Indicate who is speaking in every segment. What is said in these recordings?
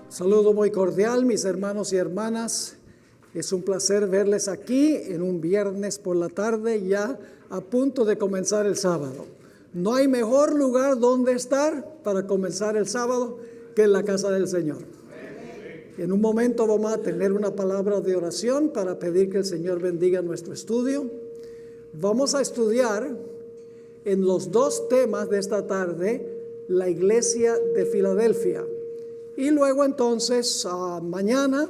Speaker 1: Saludo muy cordial, mis hermanos y hermanas. Es un placer verles aquí en un viernes por la tarde, ya a punto de comenzar el sábado. No hay mejor lugar donde estar para comenzar el sábado que en la casa del Señor. En un momento vamos a tener una palabra de oración para pedir que el Señor bendiga nuestro estudio. Vamos a estudiar en los dos temas de esta tarde la iglesia de Filadelfia. Y luego entonces mañana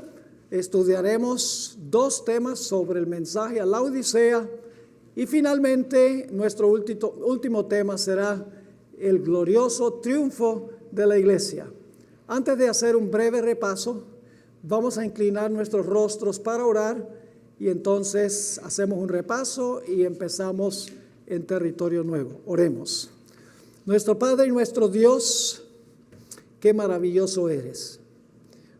Speaker 1: estudiaremos dos temas sobre el mensaje a la Odisea. Y finalmente nuestro último tema será el glorioso triunfo de la iglesia. Antes de hacer un breve repaso, vamos a inclinar nuestros rostros para orar y entonces hacemos un repaso y empezamos en territorio nuevo. Oremos. Nuestro Padre y nuestro Dios, qué maravilloso eres.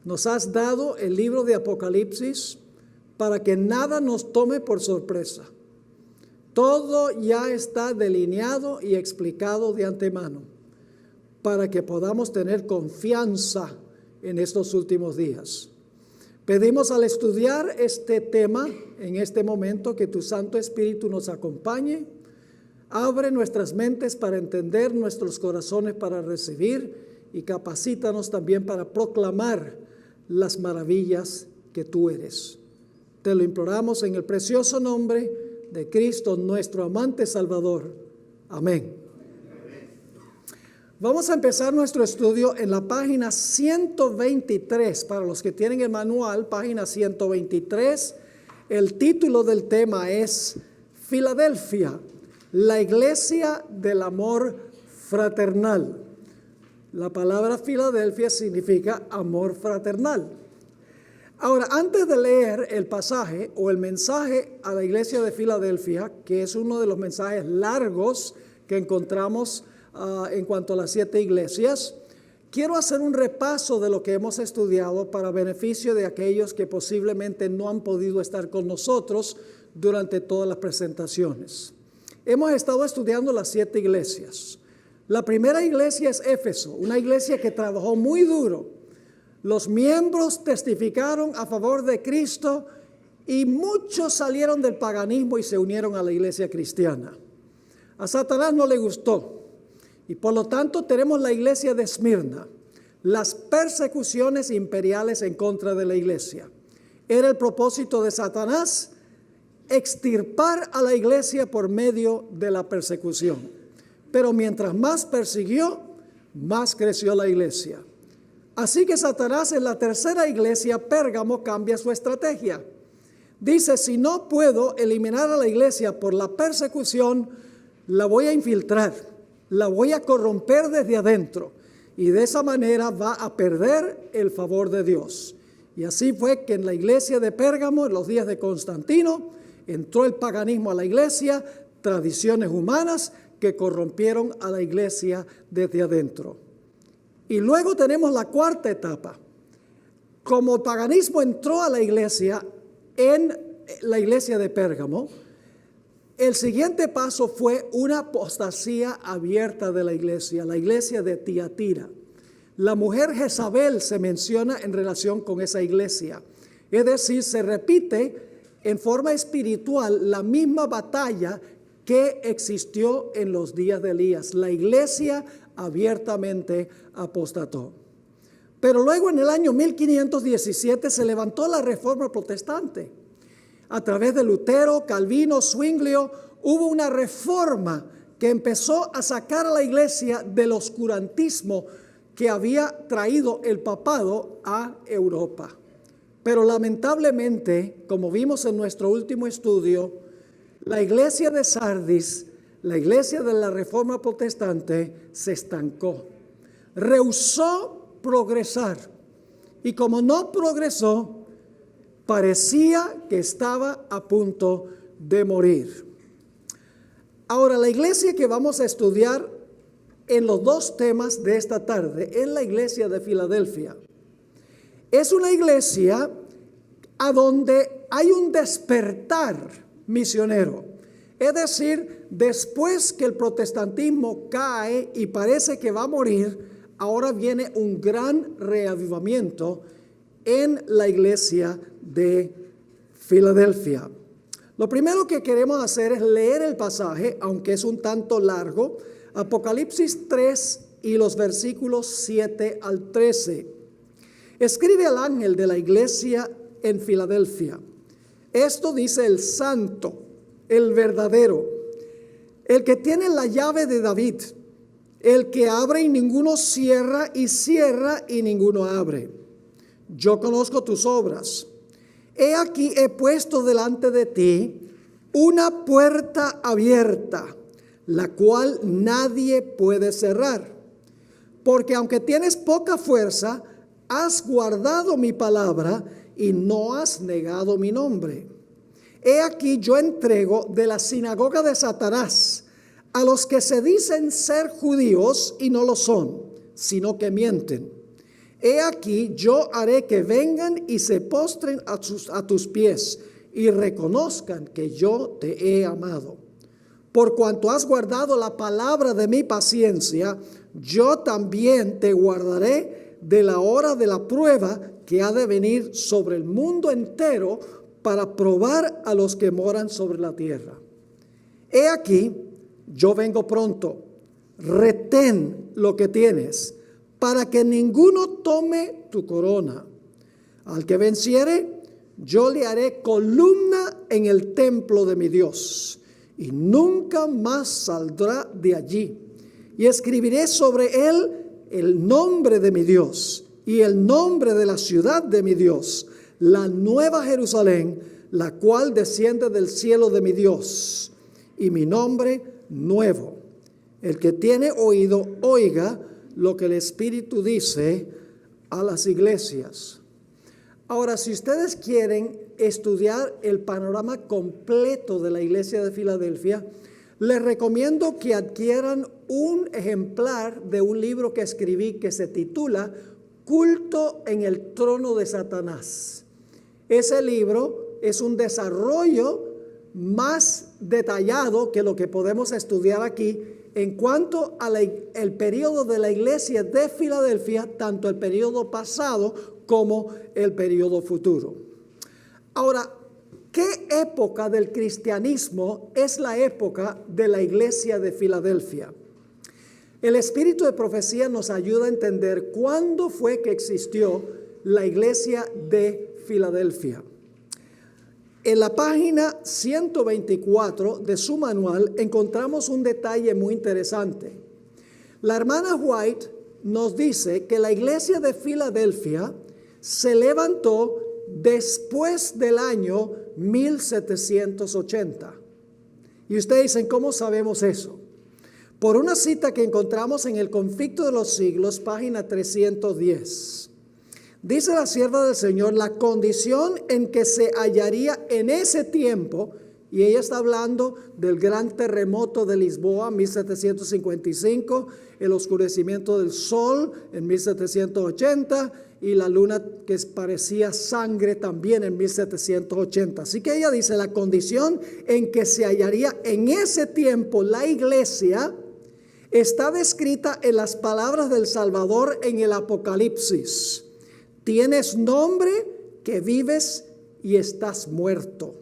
Speaker 1: Nos has dado el libro de Apocalipsis para que nada nos tome por sorpresa. Todo ya está delineado y explicado de antemano para que podamos tener confianza en estos últimos días. Pedimos al estudiar este tema en este momento que tu Santo Espíritu nos acompañe. Abre nuestras mentes para entender, nuestros corazones para recibir y capacítanos también para proclamar las maravillas que tú eres. Te lo imploramos en el precioso nombre de Cristo, nuestro amante Salvador. Amén. Vamos a empezar nuestro estudio en la página 123. Para los que tienen el manual, página 123. El título del tema es Filadelfia, la iglesia del amor fraternal. La palabra Filadelfia significa amor fraternal. Ahora, antes de leer el pasaje o el mensaje a la iglesia de Filadelfia, que es uno de los mensajes largos que encontramos en cuanto a las 7 iglesias, quiero hacer un repaso de lo que hemos estudiado para beneficio de aquellos que posiblemente no han podido estar con nosotros durante todas las presentaciones. Hemos estado estudiando las 7 iglesias. La primera iglesia es Éfeso, una iglesia que trabajó muy duro. Los miembros testificaron a favor de Cristo y muchos salieron del paganismo y se unieron a la iglesia cristiana. A Satanás no le gustó y por lo tanto tenemos la iglesia de Esmirna, las persecuciones imperiales en contra de la iglesia. Era el propósito de Satanás extirpar a la iglesia por medio de la persecución. Pero mientras más persiguió, más creció la iglesia. Así que Satanás en la tercera iglesia, Pérgamo, cambia su estrategia. Dice, si no puedo eliminar a la iglesia por la persecución, la voy a infiltrar, la voy a corromper desde adentro. Y de esa manera va a perder el favor de Dios. Y así fue que en la iglesia de Pérgamo, en los días de Constantino, entró el paganismo a la iglesia, tradiciones humanas que corrompieron a la iglesia desde adentro. Y luego tenemos la cuarta etapa. Como el paganismo entró a la iglesia en la iglesia de Pérgamo, el siguiente paso fue una apostasía abierta de la iglesia de Tiatira. La mujer Jezabel se menciona en relación con esa iglesia. Es decir, se repite en forma espiritual la misma batalla que existió en los días de Elías. La iglesia abiertamente apostató. Pero luego en el año 1517 se levantó la Reforma Protestante. A través de Lutero, Calvino, Zwinglio, hubo una reforma que empezó a sacar a la iglesia del oscurantismo que había traído el papado a Europa. Pero lamentablemente, como vimos en nuestro último estudio, la iglesia de Sardis, la iglesia de la Reforma Protestante, se estancó. Rehusó progresar. Y como no progresó, parecía que estaba a punto de morir. Ahora, la iglesia que vamos a estudiar en los dos temas de esta tarde es la iglesia de Filadelfia. Es una iglesia a donde hay un despertar misionero. Es decir, después que el protestantismo cae y parece que va a morir, ahora viene un gran reavivamiento en la iglesia de Filadelfia. Lo primero que queremos hacer es leer el pasaje, aunque es un tanto largo, Apocalipsis 3 y los versículos 7 al 13. Escribe al ángel de la iglesia en Filadelfia: esto dice el santo, el verdadero, el que tiene la llave de David, el que abre y ninguno cierra, y cierra y ninguno abre. Yo conozco tus obras. He aquí he puesto delante de ti una puerta abierta, la cual nadie puede cerrar. Porque aunque tienes poca fuerza, has guardado mi palabra y no has negado mi nombre. He aquí yo entrego de la sinagoga de Satanás a los que se dicen ser judíos y no lo son, sino que mienten. He aquí yo haré que vengan y se postren a tus pies y reconozcan que yo te he amado. Por cuanto has guardado la palabra de mi paciencia, yo también te guardaré de la hora de la prueba que ha de venir sobre el mundo entero para probar a los que moran sobre la tierra. He aquí, yo vengo pronto. Retén lo que tienes, para que ninguno tome tu corona. Al que venciere, yo le haré columna en el templo de mi Dios, y nunca más saldrá de allí. Y escribiré sobre él el nombre de mi Dios y el nombre de la ciudad de mi Dios, la nueva Jerusalén, la cual desciende del cielo de mi Dios, y mi nombre nuevo. El que tiene oído, oiga lo que el Espíritu dice a las iglesias. Ahora, si ustedes quieren estudiar el panorama completo de la iglesia de Filadelfia, les recomiendo que adquieran un ejemplar de un libro que escribí que se titula Culto en el trono de Satanás. Ese libro es un desarrollo más detallado que lo que podemos estudiar aquí en cuanto al periodo de la iglesia de Filadelfia, tanto el periodo pasado como el periodo futuro. Ahora, ¿qué época del cristianismo es la época de la iglesia de Filadelfia? El espíritu de profecía nos ayuda a entender cuándo fue que existió la iglesia de Filadelfia. En la página 124 de su manual encontramos un detalle muy interesante. La hermana White nos dice que la iglesia de Filadelfia se levantó después del año 1780. Y ustedes dicen, ¿cómo sabemos eso? Por una cita que encontramos en el Conflicto de los Siglos, página 310. Dice la sierva del Señor, la condición en que se hallaría en ese tiempo, y ella está hablando del gran terremoto de Lisboa, 1755, el oscurecimiento del sol en 1780, y la luna que parecía sangre también en 1780. Así que ella dice, la condición en que se hallaría en ese tiempo la iglesia está descrita en las palabras del Salvador en el Apocalipsis. Tienes nombre que vives y estás muerto.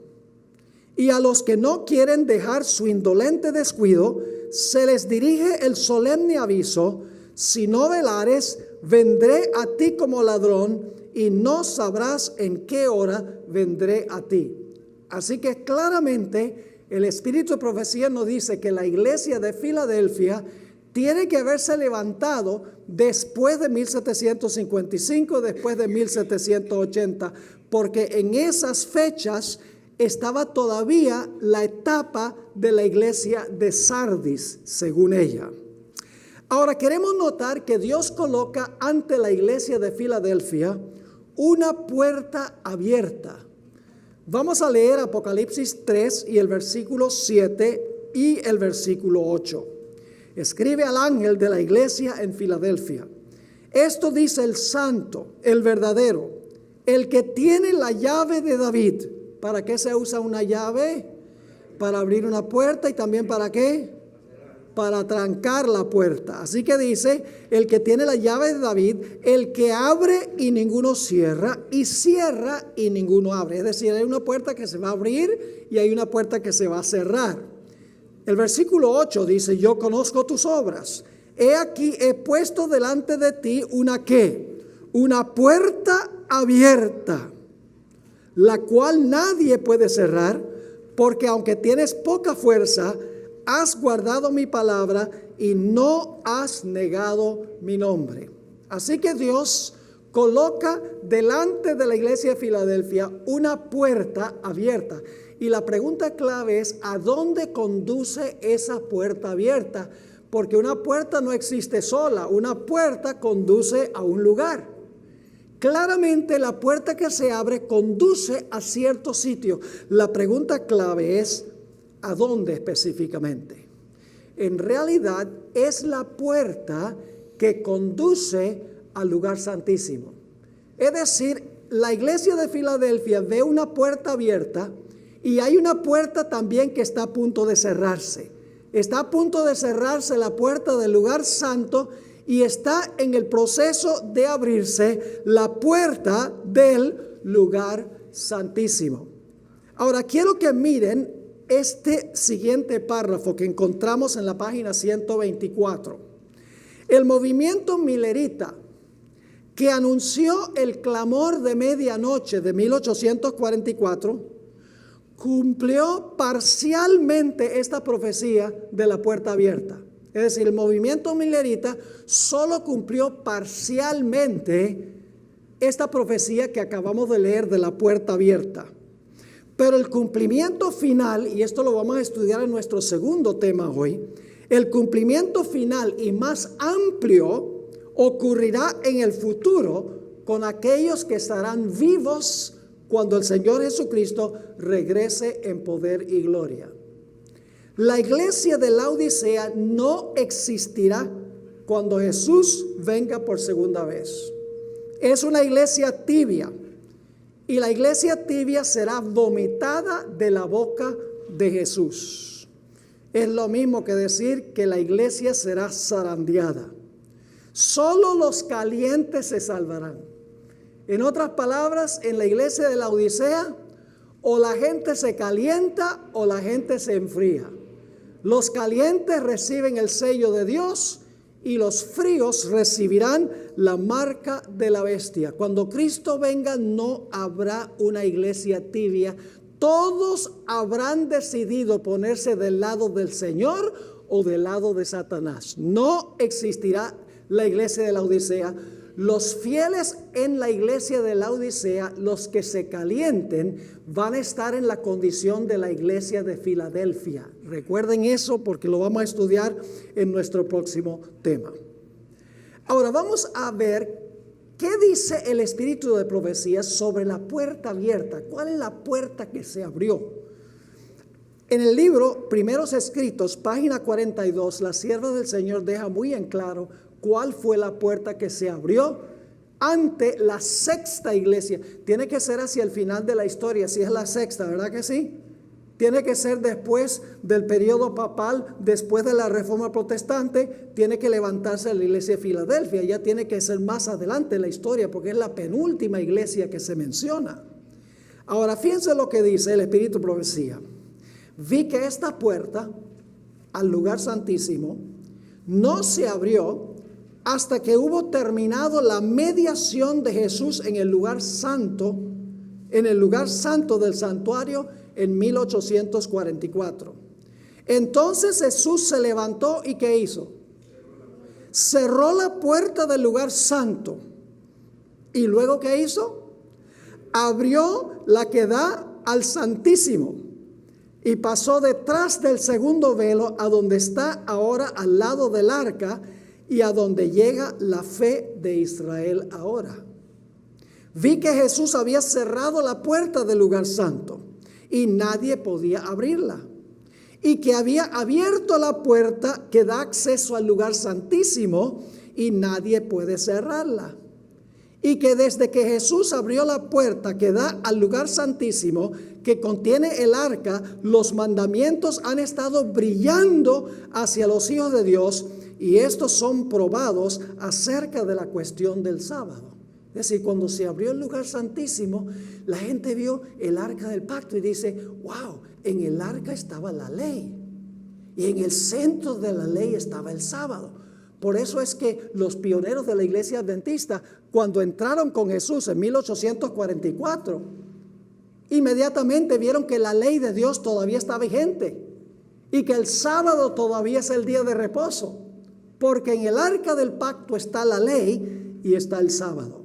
Speaker 1: Y a los que no quieren dejar su indolente descuido, se les dirige el solemne aviso: si no velares, vendré a ti como ladrón, y no sabrás en qué hora vendré a ti. Así que claramente el espíritu de profecía nos dice que la iglesia de Filadelfia tiene que haberse levantado después de 1755, después de 1780, porque en esas fechas estaba todavía la etapa de la iglesia de Sardis, según ella. Ahora queremos notar que Dios coloca ante la iglesia de Filadelfia una puerta abierta. Vamos a leer Apocalipsis 3 y el versículo 7 y el versículo 8. Escribe al ángel de la iglesia en Filadelfia: esto dice el santo, el verdadero, el que tiene la llave de David. ¿Para qué se usa una llave? Para abrir una puerta. ¿Y también para qué? para trancar la puerta. Así que dice, el que tiene la llave de David, el que abre y ninguno cierra, y cierra y ninguno abre. Es decir, hay una puerta que se va a abrir y hay una puerta que se va a cerrar. El versículo 8 dice, yo conozco tus obras. He aquí, he puesto delante de ti una ¿qué? Una puerta abierta, la cual nadie puede cerrar, porque aunque tienes poca fuerza, has guardado mi palabra y no has negado mi nombre. Así que Dios coloca delante de la iglesia de Filadelfia una puerta abierta. Y la pregunta clave es, ¿a dónde conduce esa puerta abierta? Porque una puerta no existe sola, una puerta conduce a un lugar. Claramente la puerta que se abre conduce a cierto sitio. La pregunta clave es, ¿a dónde específicamente? En realidad es la puerta que conduce al lugar santísimo. Es decir, la iglesia de Filadelfia ve una puerta abierta y hay una puerta también que está a punto de cerrarse. Está a punto de cerrarse la puerta del lugar santo y está en el proceso de abrirse la puerta del lugar santísimo. Ahora quiero que miren este siguiente párrafo que encontramos en la página 124. El movimiento milerita que anunció el clamor de medianoche de 1844 cumplió parcialmente esta profecía de la puerta abierta. Es decir, el movimiento milerita solo cumplió parcialmente esta profecía que acabamos de leer de la puerta abierta. Pero el cumplimiento final, y esto lo vamos a estudiar en nuestro segundo tema hoy, el cumplimiento final y más amplio ocurrirá en el futuro con aquellos que estarán vivos cuando el Señor Jesucristo regrese en poder y gloria. La iglesia de la Odisea no existirá cuando Jesús venga por segunda vez. Es una iglesia tibia. Y la iglesia tibia será vomitada de la boca de Jesús. Es lo mismo que decir que la iglesia será zarandeada. Solo los calientes se salvarán. En otras palabras, en la iglesia de la Odisea, o la gente se calienta o la gente se enfría. Los calientes reciben el sello de Dios y los fríos recibirán la marca de la bestia. Cuando Cristo venga no habrá una iglesia tibia. Todos habrán decidido ponerse del lado del Señor o del lado de Satanás. No existirá la iglesia de la Odisea. Los fieles en la iglesia de la Odisea, los que se calienten, van a estar en la condición de la iglesia de Filadelfia. Recuerden eso porque lo vamos a estudiar en nuestro próximo tema. Ahora vamos a ver qué dice el espíritu de profecía sobre la puerta abierta. ¿Cuál es la puerta que se abrió? En el libro Primeros Escritos, página 42, la sierva del Señor deja muy en claro cuál fue la puerta que se abrió ante la sexta iglesia. Tiene que ser hacia el final de la historia, si es la sexta, ¿verdad que sí? Tiene que ser después del periodo papal, después de la reforma protestante, tiene que levantarse la iglesia de Filadelfia. Ya tiene que ser más adelante en la historia, porque es la penúltima iglesia que se menciona. Ahora, fíjense lo que dice el espíritu de profecía. Vi que esta puerta al lugar santísimo no se abrió hasta que hubo terminado la mediación de Jesús en el lugar santo del santuario en 1844. Entonces Jesús se levantó y ¿qué hizo? Cerró la puerta del lugar santo. ¿Y luego qué hizo? Abrió la que da al Santísimo y pasó detrás del segundo velo a donde está ahora al lado del arca y a donde llega la fe de Israel ahora. Vi que Jesús había cerrado la puerta del lugar santo y nadie podía abrirla, y que había abierto la puerta que da acceso al lugar santísimo y nadie puede cerrarla. y que desde que Jesús abrió la puerta que da al lugar santísimo, que contiene el arca, los mandamientos han estado brillando hacia los hijos de Dios, y estos son probados acerca de la cuestión del sábado. Es decir, cuando se abrió el lugar santísimo, la gente vio el arca del pacto y dice, wow, en el arca estaba la ley, y en el centro de la ley estaba el sábado. Por eso es que los pioneros de la iglesia adventista, cuando entraron con Jesús en 1844, inmediatamente vieron que la ley de Dios todavía está vigente y que el sábado todavía es el día de reposo, porque en el arca del pacto está la ley y está el sábado.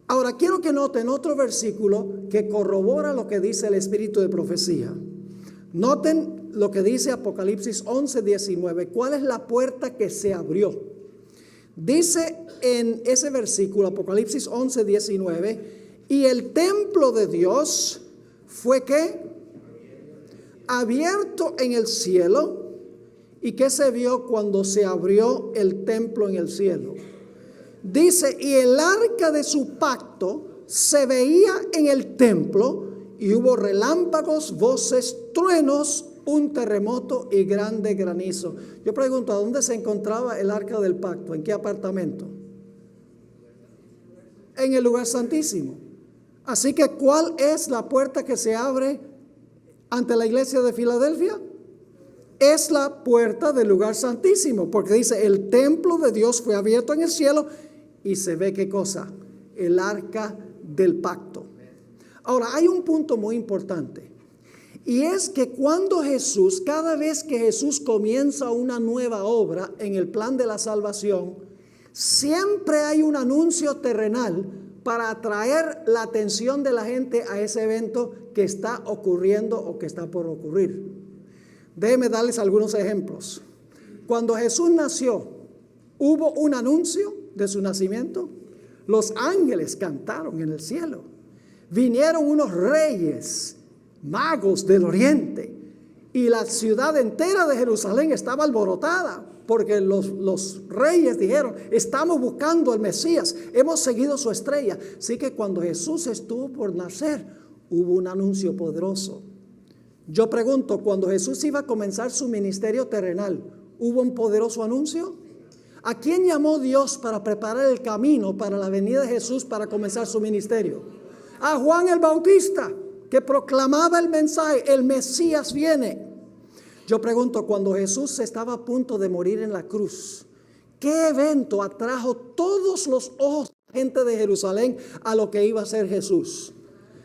Speaker 1: Ahora quiero que noten otro versículo que corrobora lo que dice el espíritu de profecía. Noten lo que dice Apocalipsis 11:19. ¿Cuál es la puerta que se abrió? Dice en ese versículo, Apocalipsis 11:19, y el templo de Dios fue ¿qué? Abierto en el cielo. ¿Y qué se vio cuando se abrió el templo en el cielo? Dice, y el arca de su pacto se veía en el templo, y hubo relámpagos, voces, truenos, un terremoto y grande granizo. Yo pregunto, ¿a dónde se encontraba el arca del pacto? ¿En qué apartamento? En el lugar santísimo. Así que, ¿cuál es la puerta que se abre ante la iglesia de Filadelfia? Es la puerta del lugar santísimo, porque dice, el templo de Dios fue abierto en el cielo y se ve ¿qué cosa? El arca del pacto. Ahora, hay un punto muy importante, y es que cuando Jesús, cada vez que Jesús comienza una nueva obra en el plan de la salvación, siempre hay un anuncio terrenal para atraer la atención de la gente a ese evento que está ocurriendo o que está por ocurrir. Déjenme darles algunos ejemplos. Cuando Jesús nació, hubo un anuncio de su nacimiento. Los ángeles cantaron en el cielo. Vinieron unos reyes, magos del oriente, y la ciudad entera de Jerusalén estaba alborotada, porque los reyes dijeron, estamos buscando al Mesías, hemos seguido su estrella. Así que cuando Jesús estuvo por nacer, hubo un anuncio poderoso. Yo pregunto, cuando Jesús iba a comenzar su ministerio terrenal, ¿hubo un poderoso anuncio? ¿A quién llamó Dios para preparar el camino para la venida de Jesús para comenzar su ministerio? A Juan el Bautista, que proclamaba el mensaje, el Mesías viene. Yo pregunto, cuando Jesús estaba a punto de morir en la cruz, ¿qué evento atrajo todos los ojos de la gente de Jerusalén a lo que iba a ser Jesús?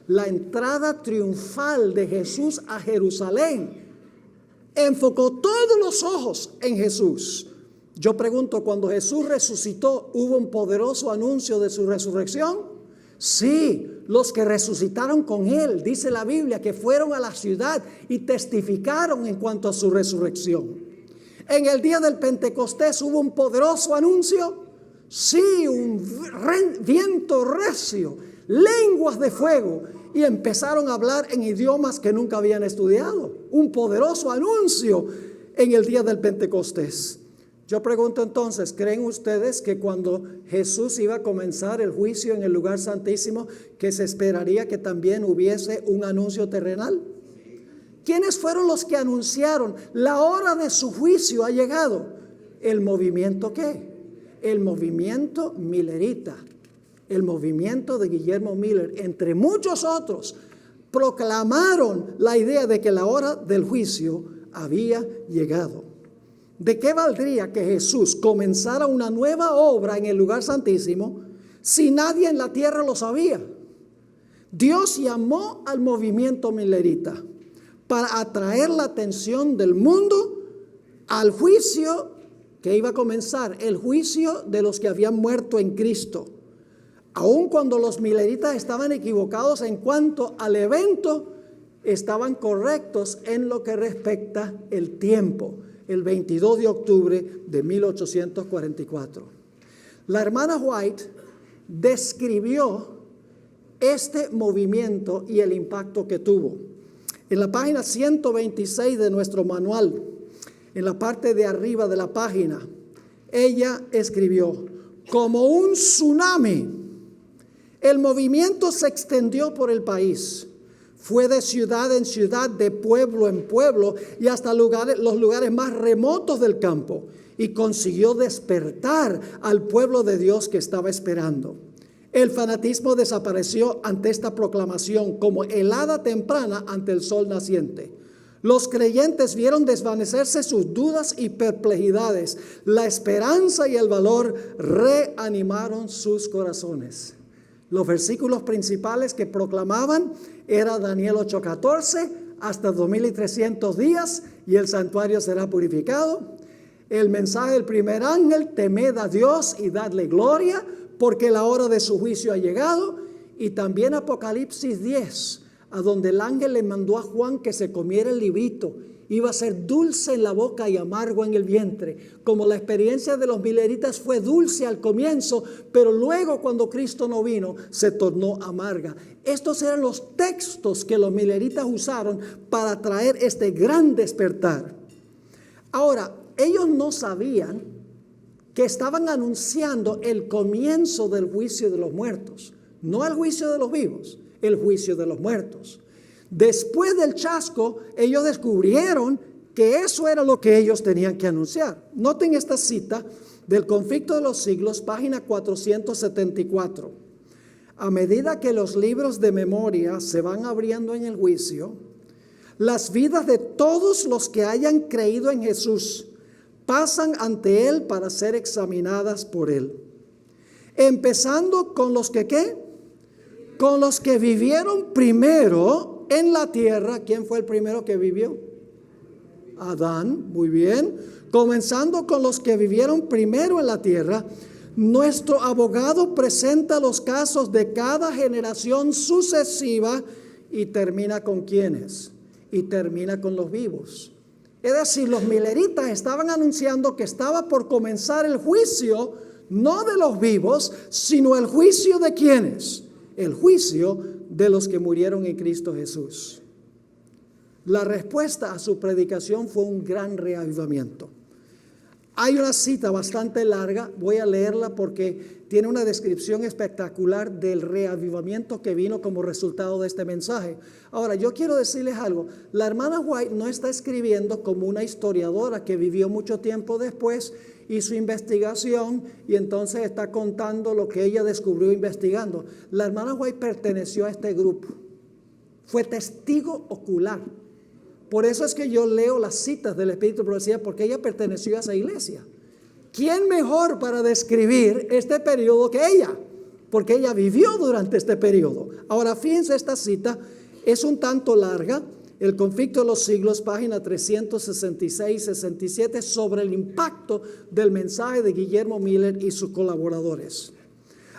Speaker 1: La entrada triunfal de Jesús a Jerusalén enfocó todos los ojos en Jesús. Yo pregunto, cuando Jesús resucitó, ¿hubo un poderoso anuncio de su resurrección? Sí, los que resucitaron con él, dice la Biblia, que fueron a la ciudad y testificaron en cuanto a su resurrección. En el día del Pentecostés hubo un poderoso anuncio. Sí, un viento recio, lenguas de fuego, y empezaron a hablar en idiomas que nunca habían estudiado. Un poderoso anuncio en el día del Pentecostés. Yo pregunto entonces, ¿creen ustedes que cuando Jesús iba a comenzar el juicio en el lugar santísimo, que se esperaría que también hubiese un anuncio terrenal? ¿Quiénes fueron los que anunciaron la hora de su juicio ha llegado? ¿El movimiento qué? El movimiento millerita, el movimiento de Guillermo Miller, entre muchos otros, proclamaron la idea de que la hora del juicio había llegado. ¿De qué valdría que Jesús comenzara una nueva obra en el lugar santísimo si nadie en la tierra lo sabía? Dios llamó al movimiento millerita para atraer la atención del mundo al juicio que iba a comenzar, el juicio de los que habían muerto en Cristo. Aun cuando los milleritas estaban equivocados en cuanto al evento, estaban correctos en lo que respecta el tiempo. El 22 de octubre de 1844. La hermana White describió este movimiento y el impacto que tuvo. En la página 126 de nuestro manual, en la parte de arriba de la página, ella escribió, como un tsunami El movimiento se extendió por el país. Fue de ciudad en ciudad, de pueblo en pueblo y hasta los lugares más remotos del campo. Y consiguió despertar al pueblo de Dios que estaba esperando. El fanatismo desapareció ante esta proclamación como helada temprana ante el sol naciente. Los creyentes vieron desvanecerse sus dudas y perplejidades. La esperanza y el valor reanimaron sus corazones. Los versículos principales que proclamaban era Daniel 8:14, hasta 2300 días y el santuario será purificado. El mensaje del primer ángel, temed a Dios y dadle gloria, porque la hora de su juicio ha llegado. Y también Apocalipsis 10, a donde el ángel le mandó a Juan que se comiera el librito. Iba a ser dulce en la boca y amargo en el vientre. Como la experiencia de los mileritas fue dulce al comienzo, pero luego cuando Cristo no vino, se tornó amarga. Estos eran los textos que los mileritas usaron para traer este gran despertar. Ahora, ellos no sabían que estaban anunciando el comienzo del juicio de los muertos. No el juicio de los vivos, el juicio de los muertos. Después del chasco, ellos descubrieron que eso era lo que ellos tenían que anunciar. Noten esta cita del Conflicto de los Siglos, página 474. A medida que los libros de memoria se van abriendo en el juicio, las vidas de todos los que hayan creído en Jesús pasan ante Él para ser examinadas por Él. Empezando con los que, ¿qué? Con los que vivieron primero en la tierra. ¿Quién fue el primero que vivió? Adán, muy bien. Comenzando con los que vivieron primero en la tierra, nuestro abogado presenta los casos de cada generación sucesiva y termina con ¿quiénes? Y termina con los vivos. Es decir, los mileritas estaban anunciando que estaba por comenzar el juicio, no de los vivos, sino el juicio de ¿quiénes? El juicio de los que murieron en Cristo Jesús. La respuesta a su predicación fue un gran reavivamiento. Hay una cita bastante larga, voy a leerla porque tiene una descripción espectacular del reavivamiento que vino como resultado de este mensaje. Ahora, yo quiero decirles algo. La hermana White no está escribiendo como una historiadora que vivió mucho tiempo después, hizo investigación y entonces está contando lo que ella descubrió investigando. La hermana White perteneció a este grupo. Fue testigo ocular. Por eso es que yo leo las citas del Espíritu de Profecía, porque ella perteneció a esa iglesia. ¿Quién mejor para describir este periodo que ella? Porque ella vivió durante este periodo. Ahora, fíjense, esta cita es un tanto larga. El Conflicto de los Siglos, página 366-67, sobre el impacto del mensaje de Guillermo Miller y sus colaboradores.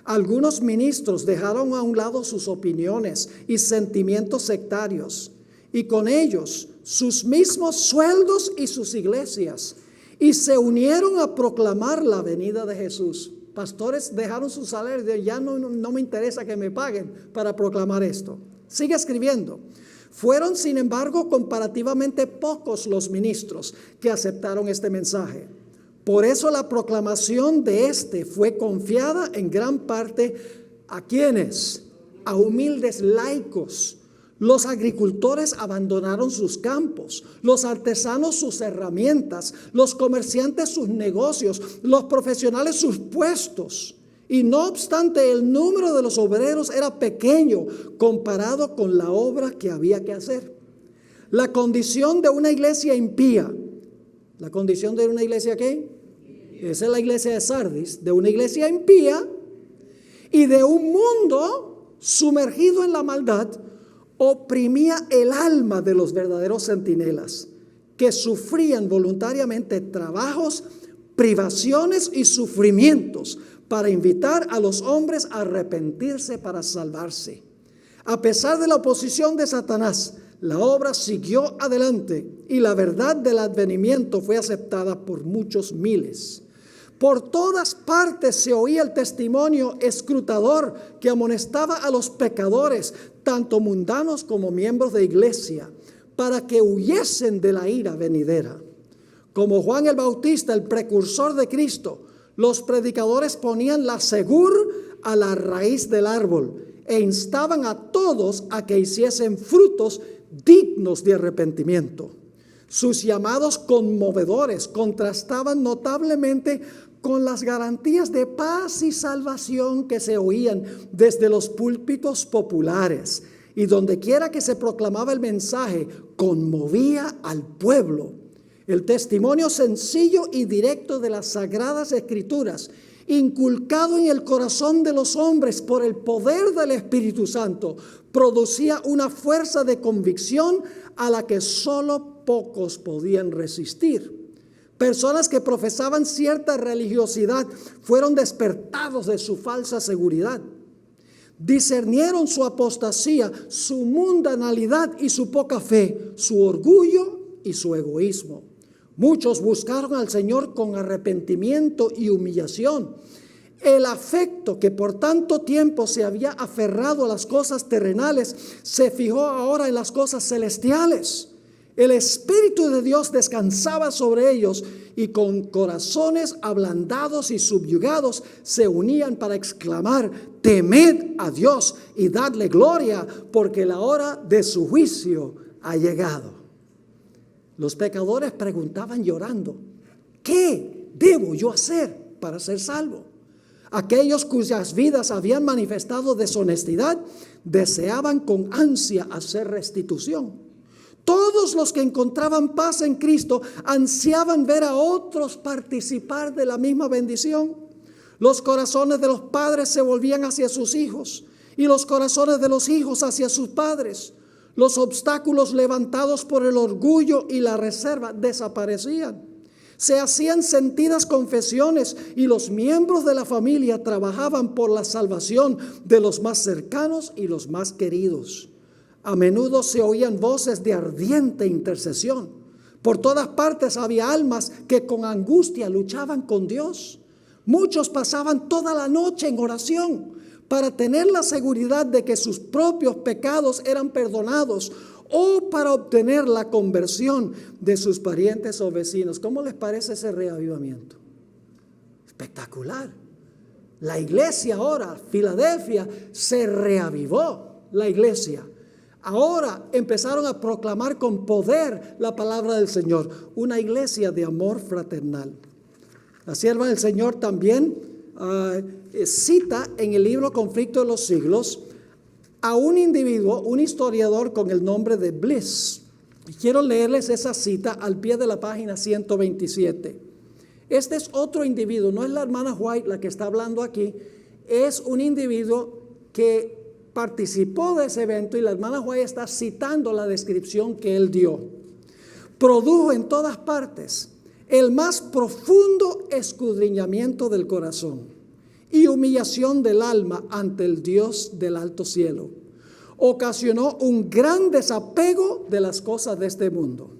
Speaker 1: Algunos ministros dejaron a un lado sus opiniones y sentimientos sectarios, y con ellos sus mismos sueldos y sus iglesias, y se unieron a proclamar la venida de Jesús. Pastores dejaron su salario, ya no me interesa que me paguen para proclamar esto. Sigue escribiendo. Fueron, sin embargo, comparativamente pocos los ministros que aceptaron este mensaje. Por eso la proclamación de este fue confiada en gran parte ¿a quiénes? A humildes laicos. Los agricultores abandonaron sus campos, los artesanos sus herramientas, los comerciantes sus negocios, los profesionales sus puestos. Y no obstante, el número de los obreros era pequeño comparado con la obra que había que hacer. La condición de una iglesia impía. ¿La condición de una iglesia qué? Esa es la iglesia de Sardis, de una iglesia impía y de un mundo sumergido en la maldad, oprimía el alma de los verdaderos centinelas, que sufrían voluntariamente trabajos, privaciones y sufrimientos para invitar a los hombres a arrepentirse para salvarse. A pesar de la oposición de Satanás, la obra siguió adelante y la verdad del advenimiento fue aceptada por muchos miles. Por todas partes se oía el testimonio escrutador que amonestaba a los pecadores, tanto mundanos como miembros de iglesia, para que huyesen de la ira venidera. Como Juan el Bautista, el precursor de Cristo, los predicadores ponían la segur a la raíz del árbol e instaban a todos a que hiciesen frutos dignos de arrepentimiento. Sus llamados conmovedores contrastaban notablemente con las garantías de paz y salvación que se oían desde los púlpitos populares, y donde quiera que se proclamaba el mensaje, conmovía al pueblo. El testimonio sencillo y directo de las Sagradas Escrituras, inculcado en el corazón de los hombres por el poder del Espíritu Santo, producía una fuerza de convicción a la que solo pocos podían resistir. Personas que profesaban cierta religiosidad fueron despertados de su falsa seguridad. Discernieron su apostasía, su mundanalidad y su poca fe, su orgullo y su egoísmo. Muchos buscaron al Señor con arrepentimiento y humillación. El afecto que por tanto tiempo se había aferrado a las cosas terrenales se fijó ahora en las cosas celestiales. El Espíritu de Dios descansaba sobre ellos y con corazones ablandados y subyugados se unían para exclamar: temed a Dios y dadle gloria, porque la hora de su juicio ha llegado. Los pecadores preguntaban llorando: ¿qué debo yo hacer para ser salvo? Aquellos cuyas vidas habían manifestado deshonestidad deseaban con ansia hacer restitución. Todos los que encontraban paz en Cristo ansiaban ver a otros participar de la misma bendición. Los corazones de los padres se volvían hacia sus hijos y los corazones de los hijos hacia sus padres. Los obstáculos levantados por el orgullo y la reserva desaparecían. Se hacían sentidas confesiones y los miembros de la familia trabajaban por la salvación de los más cercanos y los más queridos. A menudo se oían voces de ardiente intercesión. Por todas partes había almas que con angustia luchaban con Dios. Muchos pasaban toda la noche en oración para tener la seguridad de que sus propios pecados eran perdonados o para obtener la conversión de sus parientes o vecinos. ¿Cómo les parece ese reavivamiento? Espectacular. La iglesia ahora, Filadelfia, se reavivó. La iglesia. Ahora empezaron a proclamar con poder la palabra del Señor. Una iglesia de amor fraternal. La sierva del Señor también cita en el libro Conflicto de los Siglos a un individuo, un historiador con el nombre de Bliss. Y quiero leerles esa cita al pie de la página 127. Este es otro individuo, no es la hermana White la que está hablando aquí, es un individuo que participó de ese evento y la hermana White está citando la descripción que él dio. Produjo en todas partes el más profundo escudriñamiento del corazón y humillación del alma ante el Dios del alto cielo. Ocasionó un gran desapego de las cosas de este mundo.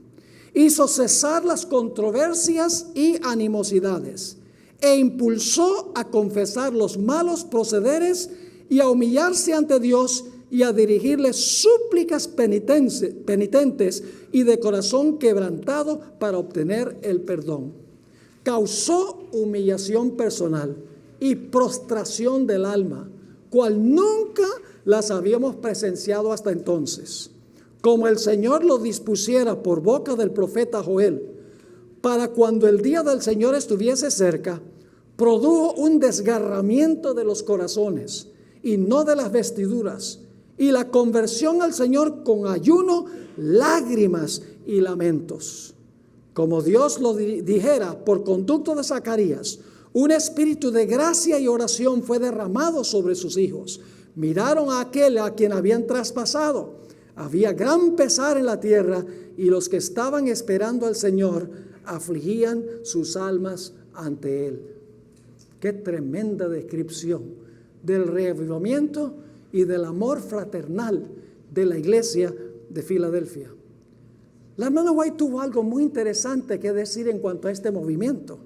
Speaker 1: Hizo cesar las controversias y animosidades e impulsó a confesar los malos procederes y a humillarse ante Dios y a dirigirle súplicas penitentes y de corazón quebrantado para obtener el perdón. Causó humillación personal y prostración del alma, cual nunca las habíamos presenciado hasta entonces. Como el Señor lo dispusiera por boca del profeta Joel, para cuando el día del Señor estuviese cerca, produjo un desgarramiento de los corazones y no de las vestiduras, y la conversión al Señor con ayuno, lágrimas y lamentos. Como Dios lo dijera por conducto de Zacarías, un espíritu de gracia y oración fue derramado sobre sus hijos. Miraron a aquel a quien habían traspasado. Había gran pesar en la tierra y los que estaban esperando al Señor afligían sus almas ante Él. Qué tremenda descripción del reavivamiento y del amor fraternal de la iglesia de Filadelfia. La hermana White tuvo algo muy interesante que decir en cuanto a este movimiento.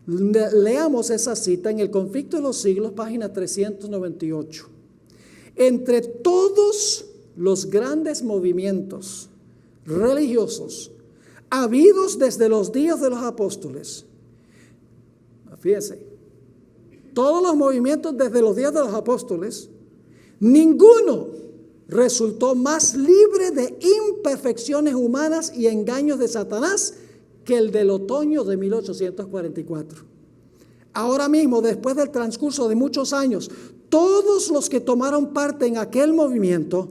Speaker 1: Leamos esa cita en el Conflicto de los Siglos, página 398. Entre todos los grandes movimientos religiosos habidos desde los días de los apóstoles, fíjense, todos los movimientos desde los días de los apóstoles, ninguno resultó más libre de imperfecciones humanas y engaños de Satanás que el del otoño de 1844. Ahora mismo, después del transcurso de muchos años, todos los que tomaron parte en aquel movimiento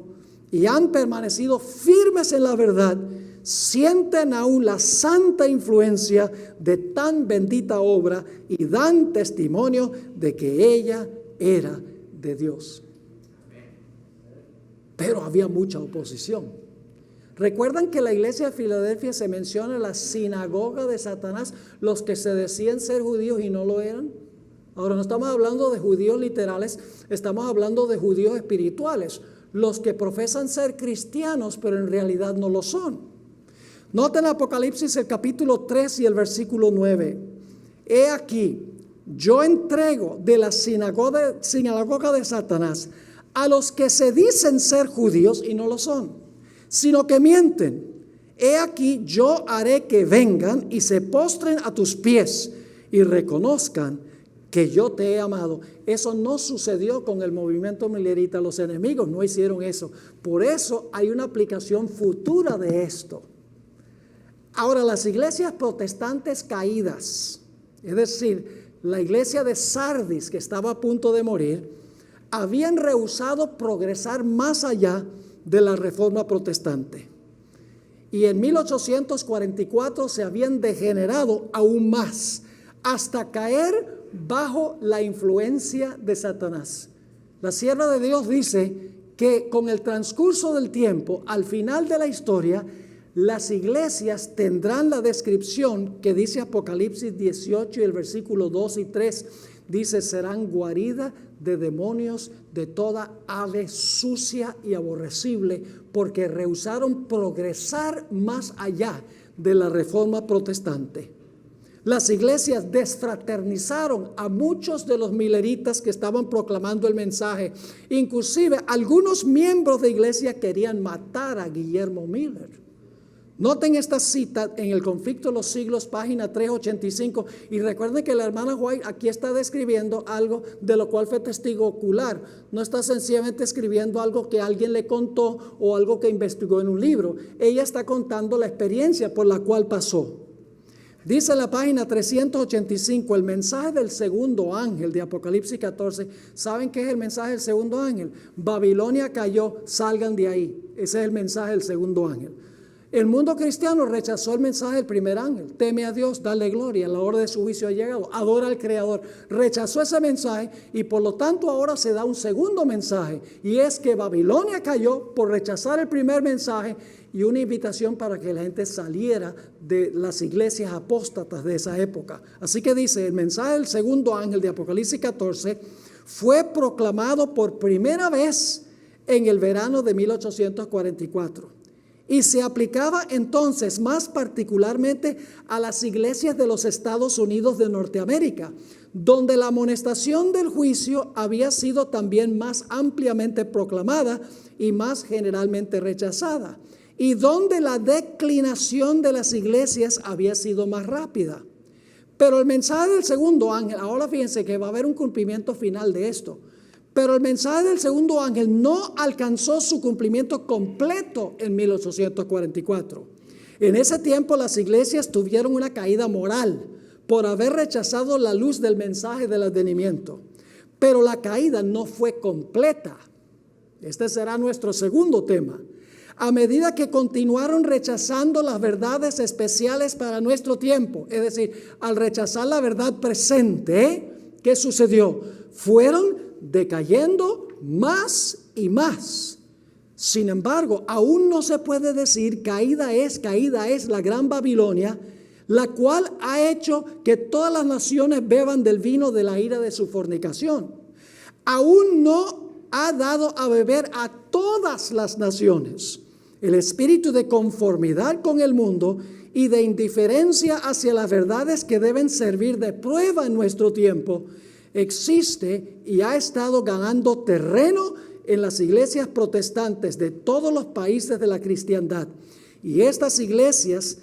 Speaker 1: y han permanecido firmes en la verdad, sienten aún la santa influencia de tan bendita obra y dan testimonio de que ella era de Dios. Pero había mucha oposición. ¿Recuerdan que la iglesia de Filadelfia se menciona la sinagoga de Satanás, los que se decían ser judíos y no lo eran? Ahora no estamos hablando de judíos literales, estamos hablando de judíos espirituales, los que profesan ser cristianos pero en realidad no lo son. Noten Apocalipsis el capítulo 3 y el versículo 9. He aquí, yo entrego de la sinagoga de Satanás a los que se dicen ser judíos y no lo son, sino que mienten. He aquí, yo haré que vengan y se postren a tus pies y reconozcan que yo te he amado. Eso no sucedió con el movimiento milerita. Los enemigos no hicieron eso. Por eso hay una aplicación futura de esto. Ahora, las iglesias protestantes caídas, es decir, la iglesia de Sardis, que estaba a punto de morir, habían rehusado progresar más allá de la reforma protestante. Y en 1844 se habían degenerado aún más, hasta caer bajo la influencia de Satanás. La sierva de Dios dice que con el transcurso del tiempo, al final de la historia, las iglesias tendrán la descripción que dice Apocalipsis 18 y el versículo 2 y 3. Dice, serán guarida de demonios, de toda ave sucia y aborrecible, porque rehusaron progresar más allá de la reforma protestante. Las iglesias desfraternizaron a muchos de los mileritas que estaban proclamando el mensaje. Inclusive algunos miembros de iglesia querían matar a Guillermo Miller. Noten esta cita en el Conflicto de los Siglos, página 385, y recuerden que la hermana White aquí está describiendo algo de lo cual fue testigo ocular. No está sencillamente escribiendo algo que alguien le contó o algo que investigó en un libro. Ella está contando la experiencia por la cual pasó. Dice la página 385, el mensaje del segundo ángel de Apocalipsis 14. ¿Saben qué es el mensaje del segundo ángel? Babilonia cayó, salgan de ahí. Ese es el mensaje del segundo ángel. El mundo cristiano rechazó el mensaje del primer ángel. Teme a Dios, dale gloria, la hora de su juicio ha llegado. Adora al Creador. Rechazó ese mensaje y por lo tanto ahora se da un segundo mensaje. Y es que Babilonia cayó por rechazar el primer mensaje y una invitación para que la gente saliera de las iglesias apóstatas de esa época. Así que dice, el mensaje del segundo ángel de Apocalipsis 14 fue proclamado por primera vez en el verano de 1844. Y se aplicaba entonces más particularmente a las iglesias de los Estados Unidos de Norteamérica, donde la amonestación del juicio había sido también más ampliamente proclamada y más generalmente rechazada, y donde la declinación de las iglesias había sido más rápida. Pero el mensaje del segundo ángel, ahora fíjense que va a haber un cumplimiento final de esto. Pero el mensaje del segundo ángel no alcanzó su cumplimiento completo en 1844. En ese tiempo las iglesias tuvieron una caída moral por haber rechazado la luz del mensaje del advenimiento. Pero la caída no fue completa. Este será nuestro segundo tema. A medida que continuaron rechazando las verdades especiales para nuestro tiempo, es decir, al rechazar la verdad presente, ¿qué sucedió? Fueron decayendo más y más. Sin embargo, aún no se puede decir caída es la gran Babilonia, la cual ha hecho que todas las naciones beban del vino de la ira de su fornicación. Aún no ha dado a beber a todas las naciones. El espíritu de conformidad con el mundo y de indiferencia hacia las verdades que deben servir de prueba en nuestro tiempo existe y ha estado ganando terreno en las iglesias protestantes de todos los países de la cristiandad. Y estas iglesias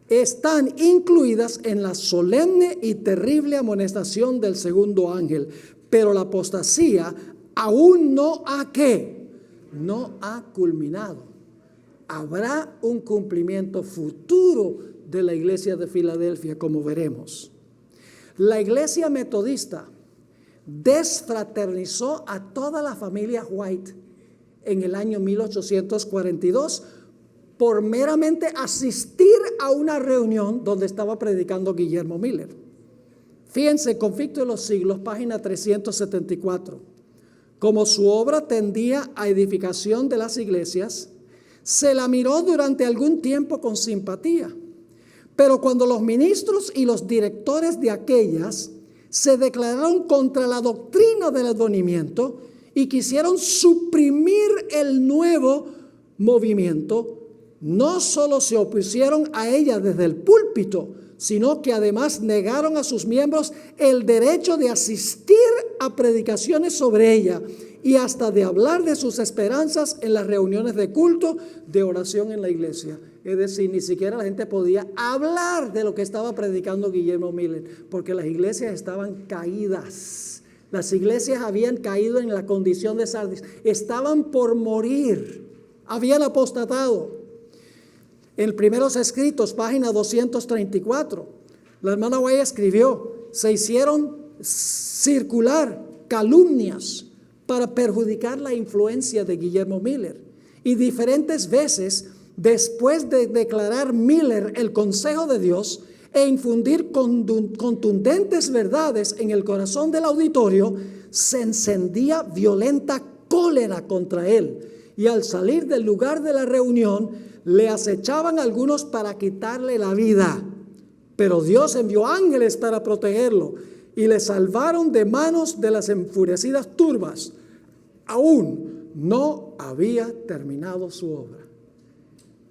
Speaker 1: están incluidas en la solemne y terrible amonestación del segundo ángel. Pero la apostasía aún no ha ¿qué? No ha culminado. Habrá un cumplimiento futuro de la iglesia de Filadelfia, como veremos. La iglesia metodista desfraternizó a toda la familia White en el año 1842 por meramente asistir a una reunión donde estaba predicando Guillermo Miller. Fíjense, Conflicto de los Siglos, página 374. Como su obra tendía a edificación de las iglesias, se la miró durante algún tiempo con simpatía. Pero cuando los ministros y los directores de aquellas se declararon contra la doctrina del advenimiento y quisieron suprimir el nuevo movimiento, no solo se opusieron a ella desde el púlpito, sino que además negaron a sus miembros el derecho de asistir a predicaciones sobre ella y hasta de hablar de sus esperanzas en las reuniones de culto, de oración en la iglesia. Es decir, ni siquiera la gente podía hablar de lo que estaba predicando Guillermo Miller, porque las iglesias estaban caídas. Las iglesias habían caído en la condición de Sardis, estaban por morir, habían apostatado. En Primeros Escritos, página 234, la hermana White escribió: se hicieron circular calumnias para perjudicar la influencia de Guillermo Miller. Y diferentes veces, después de declarar Miller el consejo de Dios e infundir contundentes verdades en el corazón del auditorio, se encendía violenta cólera contra él. Y al salir del lugar de la reunión, le acechaban algunos para quitarle la vida. Pero Dios envió ángeles para protegerlo y le salvaron de manos de las enfurecidas turbas. Aún no había terminado su obra.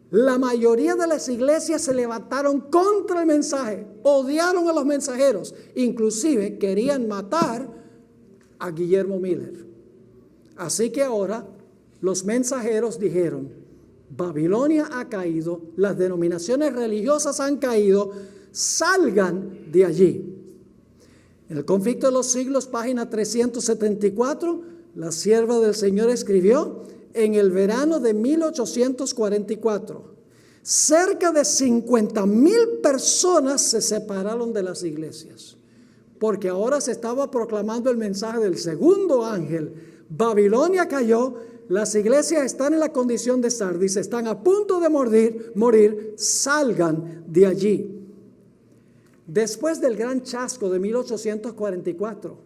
Speaker 1: La mayoría de las iglesias se levantaron contra el mensaje, odiaron a los mensajeros, inclusive querían matar a Guillermo Miller. Así que ahora los mensajeros dijeron: Babilonia ha caído, las denominaciones religiosas han caído, salgan de allí. En el Conflicto de los Siglos, página 374, la sierva del Señor escribió: en el verano de 1844, cerca de 50,000 personas se separaron de las iglesias, porque ahora se estaba proclamando el mensaje del segundo ángel. Babilonia cayó, las iglesias están en la condición de Sardis, están a punto de morir, salgan de allí. Después del gran chasco de 1844,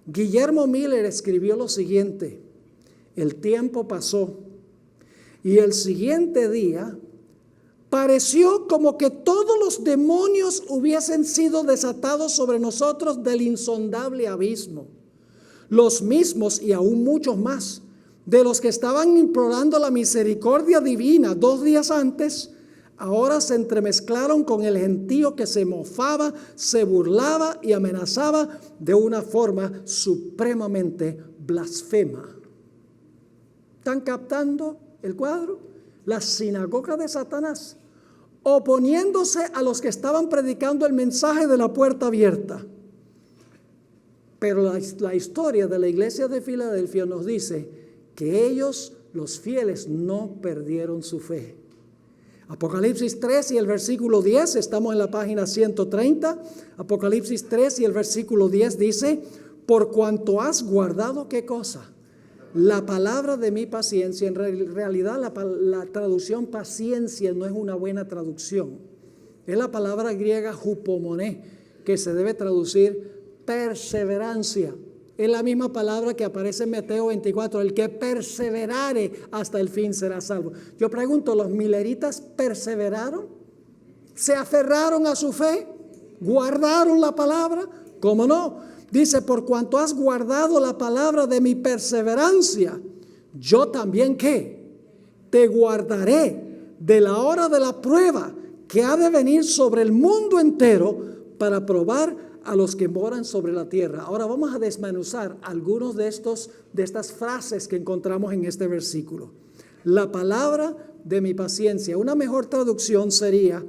Speaker 1: Guillermo Miller escribió lo siguiente: el tiempo pasó y el siguiente día pareció como que todos los demonios hubiesen sido desatados sobre nosotros del insondable abismo. Los mismos y aún muchos más de los que estaban implorando la misericordia divina 2 días antes, ahora se entremezclaron con el gentío que se mofaba, se burlaba y amenazaba de una forma supremamente blasfema. ¿Están captando el cuadro? La sinagoga de Satanás, oponiéndose a los que estaban predicando el mensaje de la puerta abierta. Pero la historia de la iglesia de Filadelfia nos dice que ellos, los fieles, no perdieron su fe. Apocalipsis 3 y el versículo 10, estamos en la página 130. Apocalipsis 3 y el versículo 10 dice: por cuanto has guardado, ¿qué cosa? La palabra de mi paciencia. En realidad la traducción paciencia no es una buena traducción. Es la palabra griega hupomoné, que se debe traducir perseverancia. Es la misma palabra que aparece en Mateo 24, el que perseverare hasta el fin será salvo. Yo pregunto, ¿los mileritas perseveraron? ¿Se aferraron a su fe? ¿Guardaron la palabra? ¿Cómo no? Dice: por cuanto has guardado la palabra de mi perseverancia, yo también ¿qué? Te guardaré de la hora de la prueba que ha de venir sobre el mundo entero para probar a los que moran sobre la tierra. Ahora vamos a desmenuzar algunos de estas frases que encontramos en este versículo. La palabra de mi paciencia. Una mejor traducción sería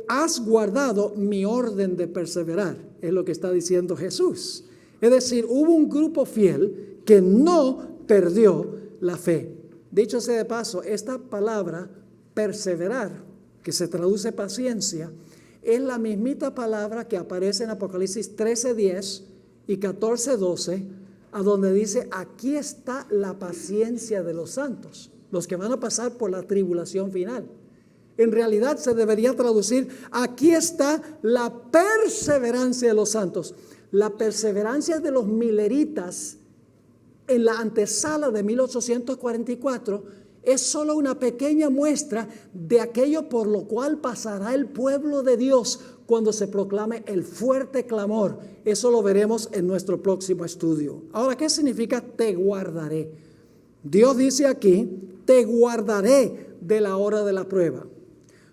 Speaker 1: has guardado mi orden de perseverar, es lo que está diciendo Jesús. Es decir, hubo un grupo fiel que no perdió la fe. Dicho sea de paso, esta palabra perseverar, que se traduce paciencia, es la mismita palabra que aparece en Apocalipsis 13:10 y 14:12, a donde dice: aquí está la paciencia de los santos, los que van a pasar por la tribulación final. En realidad se debería traducir: aquí está la perseverancia de los santos. La perseverancia de los mileritas en la antesala de 1844 es solo una pequeña muestra de aquello por lo cual pasará el pueblo de Dios cuando se proclame el fuerte clamor. Eso lo veremos en nuestro próximo estudio. Ahora, ¿qué significa te guardaré? Dios dice aquí: te guardaré de la hora de la prueba.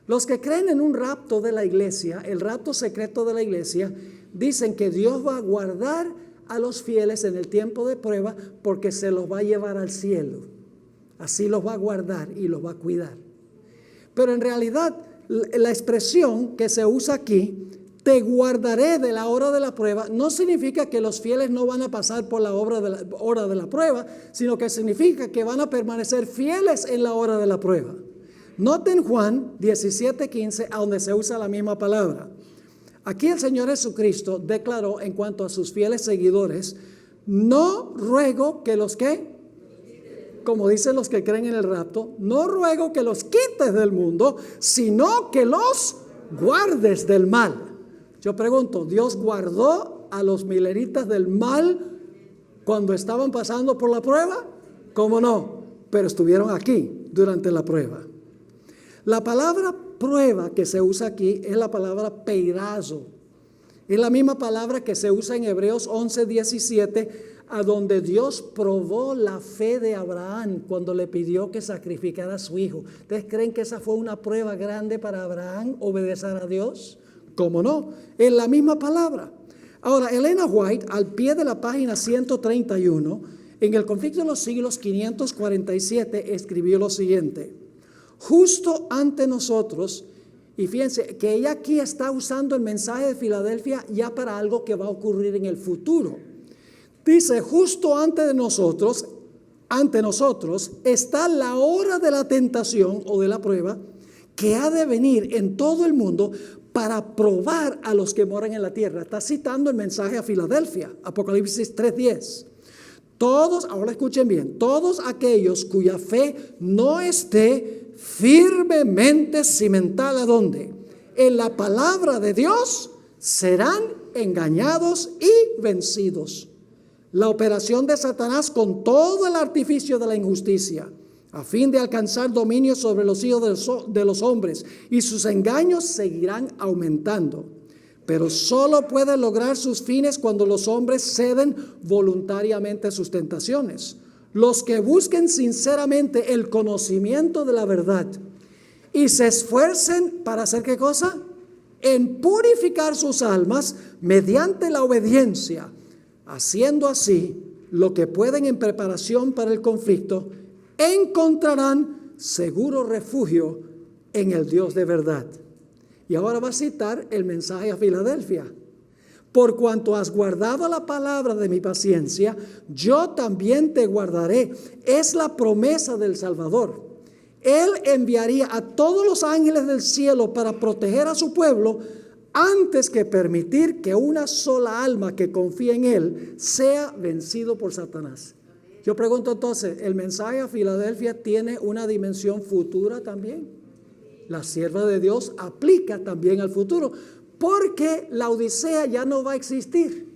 Speaker 1: Los que creen en un rapto de la iglesia, el rapto secreto de la iglesia, dicen que Dios va a guardar a los fieles en el tiempo de prueba porque se los va a llevar al cielo. Así los va a guardar y los va a cuidar. Pero en realidad la expresión que se usa aquí, te guardaré de la hora de la prueba, no significa que los fieles no van a pasar por la hora de la prueba, sino que significa que van a permanecer fieles en la hora de la prueba. Noten Juan 17:15, a donde se usa la misma palabra. Aquí el Señor Jesucristo declaró en cuanto a sus fieles seguidores: no ruego que los que, como dicen los que creen en el rapto, no ruego que los quites del mundo, sino que los guardes del mal. Yo pregunto, ¿Dios guardó a los mileritas del mal cuando estaban pasando por la prueba? ¿Cómo no? Pero estuvieron aquí durante la prueba. La palabra prueba que se usa aquí es la palabra peirazo. Es la misma palabra que se usa en Hebreos 11:17, a donde Dios probó la fe de Abraham cuando le pidió que sacrificara a su hijo. ¿Ustedes creen que esa fue una prueba grande para Abraham, obedecer a Dios? ¿Cómo no? Es la misma palabra. Ahora, Elena White, al pie de la página 131, en el conflicto de los siglos 547, escribió lo siguiente: justo ante nosotros, y fíjense que ella aquí está usando el mensaje de Filadelfia ya para algo que va a ocurrir en el futuro. Dice: justo ante nosotros está la hora de la tentación o de la prueba que ha de venir en todo el mundo para probar a los que moran en la tierra. Está citando el mensaje a Filadelfia, Apocalipsis 3:10. Todos, ahora escuchen bien, todos aquellos cuya fe no esté firmemente cimentada, ¿dónde? En la palabra de Dios, serán engañados y vencidos. La operación de Satanás con todo el artificio de la injusticia, a fin de alcanzar dominio sobre los hijos de los hombres, y sus engaños seguirán aumentando. Pero solo puede lograr sus fines cuando los hombres ceden voluntariamente a sus tentaciones. Los que busquen sinceramente el conocimiento de la verdad y se esfuercen para hacer ¿qué cosa? En purificar sus almas mediante la obediencia, haciendo así lo que pueden en preparación para el conflicto, encontrarán seguro refugio en el Dios de verdad. Y ahora va a citar el mensaje a Filadelfia: por cuanto has guardado la palabra de mi paciencia, yo también te guardaré. Es la promesa del Salvador. Él enviaría a todos los ángeles del cielo para proteger a su pueblo, antes que permitir que una sola alma que confía en Él sea vencido por Satanás. Yo pregunto entonces, ¿el mensaje a Filadelfia tiene una dimensión futura también? La sierva de Dios aplica también al futuro, porque la Odisea ya no va a existir.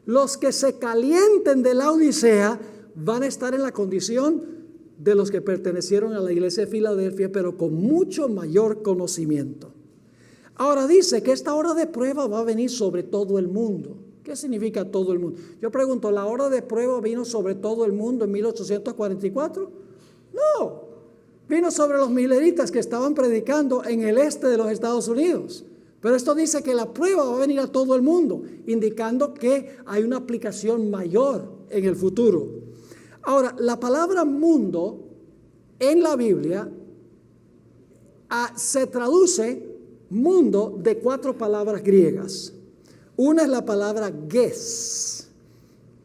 Speaker 1: Los que se calienten de la Odisea van a estar en la condición de los que pertenecieron a la iglesia de Filadelfia, pero con mucho mayor conocimiento. Ahora dice que esta hora de prueba va a venir sobre todo el mundo. ¿Qué significa todo el mundo? Yo pregunto, ¿la hora de prueba vino sobre todo el mundo en 1844? No. Vino sobre los mileritas que estaban predicando en el este de los Estados Unidos. Pero esto dice que la prueba va a venir a todo el mundo, indicando que hay una aplicación mayor en el futuro. Ahora, la palabra mundo en la Biblia se traduce mundo de 4 palabras griegas. Una es la palabra ges,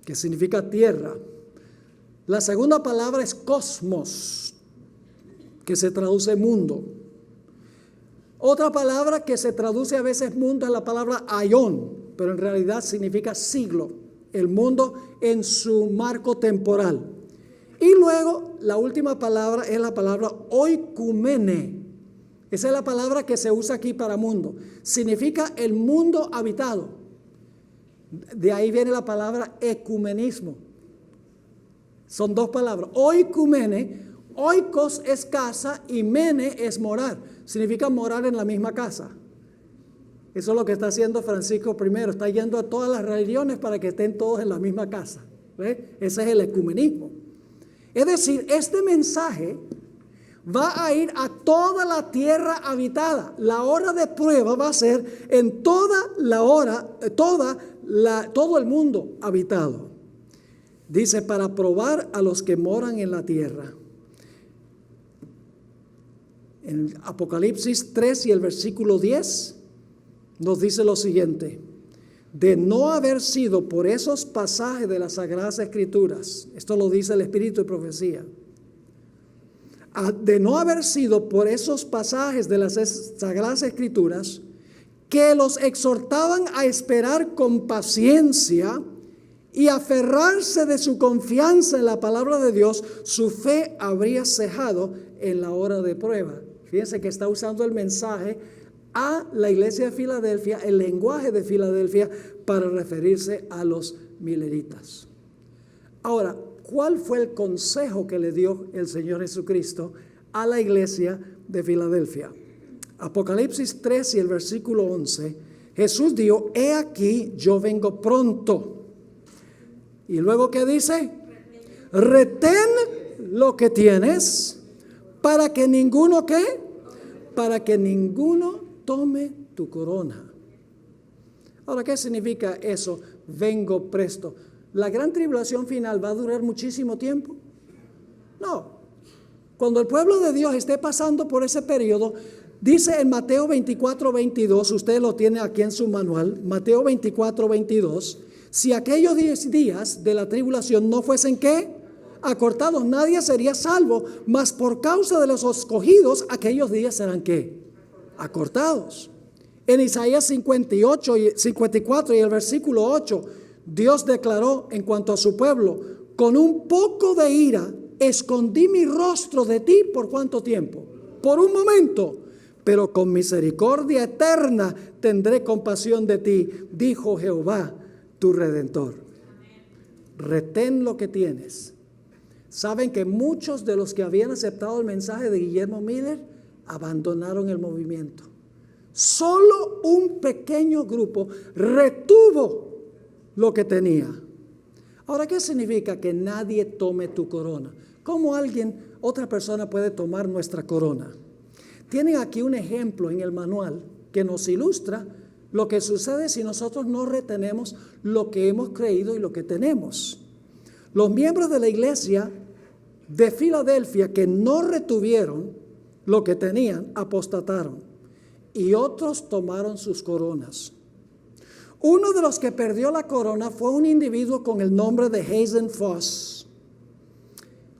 Speaker 1: que significa tierra. La segunda palabra es cosmos, que se traduce mundo. Otra palabra que se traduce a veces mundo es la palabra aión, pero en realidad significa siglo, el mundo en su marco temporal. Y luego la última palabra es la palabra oikumene. Esa es la palabra que se usa aquí para mundo. Significa el mundo habitado. De ahí viene la palabra ecumenismo. Son 2 palabras. Oikumene, oikos es casa y mene es morar. Significa morar en la misma casa. Eso es lo que está haciendo Francisco I. Está yendo a todas las religiones para que estén todos en la misma casa. ¿Ve? Ese es el ecumenismo. Es decir, este mensaje va a ir a toda la tierra habitada. La hora de prueba va a ser en toda la hora, todo el mundo habitado. Dice, para probar a los que moran en la tierra. En Apocalipsis 3 y el versículo 10 nos dice lo siguiente: de no haber sido por esos pasajes de las Sagradas Escrituras, esto lo dice el Espíritu de Profecía, de no haber sido por esos pasajes de las Sagradas Escrituras que los exhortaban a esperar con paciencia y aferrarse de su confianza en la palabra de Dios, su fe habría cejado en la hora de prueba. Fíjense que está usando el mensaje a la iglesia de Filadelfia, el lenguaje de Filadelfia, para referirse a los mileritas. Ahora, ¿cuál fue el consejo que le dio el Señor Jesucristo a la iglesia de Filadelfia? Apocalipsis 3 y el versículo 11, Jesús dijo: he aquí, yo vengo pronto. Y luego, ¿qué dice? Retén lo que tienes para que ninguno, ¿qué? Para que ninguno tome tu corona. Ahora, ¿qué significa eso? Vengo presto. ¿La gran tribulación final va a durar muchísimo tiempo? No. Cuando el pueblo de Dios esté pasando por ese periodo, dice en Mateo 24:22, usted lo tiene aquí en su manual, Mateo 24:22, si aquellos 10 días de la tribulación no fuesen, ¿qué? Acortados, nadie sería salvo, mas por causa de los escogidos, aquellos días serán, ¿qué? Acortados. En Isaías 54 y el versículo 8, Dios declaró en cuanto a su pueblo: con un poco de ira escondí mi rostro de ti. ¿Por cuánto tiempo? Por un momento, pero con misericordia eterna tendré compasión de ti, dijo Jehová tu Redentor. Retén lo que tienes. Saben que muchos de los que habían aceptado el mensaje de Guillermo Miller abandonaron el movimiento. Solo un pequeño grupo retuvo lo que tenía. Ahora, ¿qué significa que nadie tome tu corona? ¿Cómo otra persona puede tomar nuestra corona? Tienen aquí un ejemplo en el manual que nos ilustra lo que sucede si nosotros no retenemos lo que hemos creído y lo que tenemos. Los miembros de la iglesia de Filadelfia que no retuvieron lo que tenían, apostataron, y otros tomaron sus coronas. Uno de los que perdió la corona fue un individuo con el nombre de Hazen Foss,